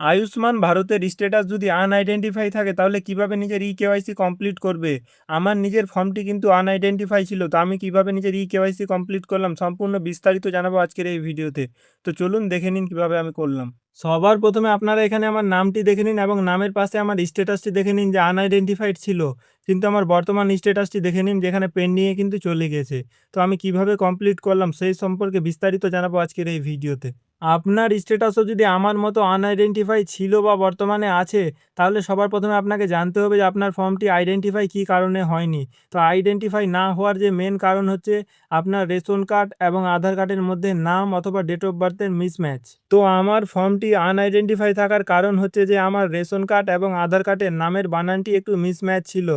আয়ুষ্মান ভারতের স্ট্যাটাস যদি আনআইডেন্টিফাই থাকে তাহলে কিভাবে নিজের কেওয়াইসি কমপ্লিট করবে? আমার নিজের ফর্মটি কিন্তু আনআইডেন্টিফাই ছিল, তো আমি কিভাবে নিজের কেওয়াইসি কমপ্লিট করলাম সম্পূর্ণ বিস্তারিত জানাবো আজকের এই ভিডিওতে। তো চলুন দেখে নিন কিভাবে আমি করলাম। সবার প্রথমে আপনারা এখানে আমার নামটি দেখে নিন এবং নামের পাশে আমার স্ট্যাটাসটি দেখে নিন যে আনআইডেন্টিফাইড ছিল, কিন্তু আমার বর্তমান স্ট্যাটাসটি দেখে নিন যেখানে পেন্ডিংয়ে কিন্তু চলে গেছে। তো আমি কিভাবে কমপ্লিট করলাম সেই সম্পর্কে বিস্তারিত জানাবো আজকের এই ভিডিওতে। আপনার স্ট্যাটাসও যদি আমার মতো আনআইডেন্টিফাই ছিল বা বর্তমানে আছে, তাহলে সবার প্রথমে আপনাকে জানতে হবে যে আপনার ফর্মটি আইডেন্টিফাই কী কারণে হয়নি। তো আইডেন্টিফাই না হওয়ার যে মেন কারণ হচ্ছে আপনার রেশন কার্ড এবং আধার কার্ডের মধ্যে নাম অথবা ডেট অফ বার্থের মিসম্যাচ। তো আমার ফর্মটি আনআইডেন্টিফাই থাকার কারণ হচ্ছে যে আমার রেশন কার্ড এবং আধার কার্ডের নামের বানানটি একটু মিসম্যাচ ছিল,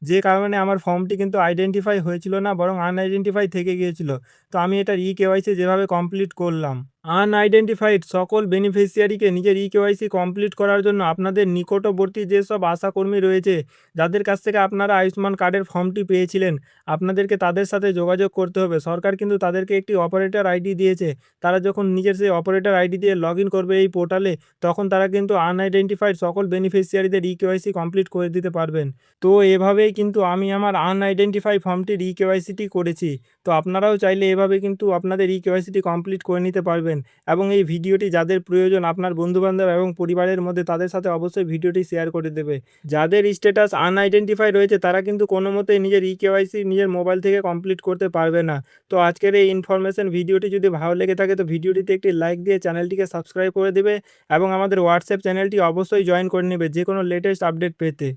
যে কারণে আমার ফর্মটি কিন্তু আইডেন্টিফাই হয়েছিল না, বরং আনআইডেন্টিফাই থেকে গিয়েছিল। তো আমি এটার কেওয়াইসি যেভাবে কমপ্লিট করলাম, আনআইডেন্টিফাইড সকল বেনিফিশিয়ারিকে নিজের কেওয়াইসি কমপ্লিট করার জন্য আপনাদের নিকটবর্তী যেসব আশাকর্মী রয়েছে, যাদের কাছ থেকে আপনারা আয়ুষ্মান কার্ডের ফর্মটি পেয়েছিলেন, আপনাদেরকে তাদের সাথে যোগাযোগ করতে হবে। সরকার কিন্তু তাদেরকে একটি অপারেটর আইডি দিয়েছে। তারা যখন নিজের সেই অপারেটর আইডি দিয়ে লগ ইন করবে এই পোর্টালে, তখন তারা কিন্তু আনআইডেন্টিফাইড সকল বেনিফিশিয়ারিদের কেওয়াইসি কমপ্লিট করে দিতে পারবেন। তো এভাবেই কিন্তু আমি আমার আনআইডেন্টিফাই ফর্মটির কেওয়াইসিটি করেছি। তো আপনারাও চাইলে এভাবে কিন্তু আপনাদের কেওয়াইসিটি কমপ্লিট করে নিতে পারবেন। এবং এই ভিডিওটি যাদের প্রয়োজন আপনার বন্ধুবান্ধব এবং পরিবারের মধ্যে, তাদের সাথে অবশ্যই ভিডিওটি শেয়ার করে দেবে। যাদের স্ট্যাটাস আনআইডেন্টিফাই রয়েছে তারা কিন্তু কোনো মতেই নিজের কেওয়াইসি নিজের মোবাইল থেকে কমপ্লিট করতে পারবে না। তো আজকের এই ইনফরমেশন ভিডিওটি যদি ভালো লেগে থাকে তো ভিডিওটিতে একটি লাইক দিয়ে চ্যানেলটিকে সাবস্ক্রাইব করে দেবে এবং আমাদের হোয়াটসঅ্যাপ চ্যানেলটি অবশ্যই জয়েন করে নেবে যে কোনো লেটেস্ট আপডেট পেতে।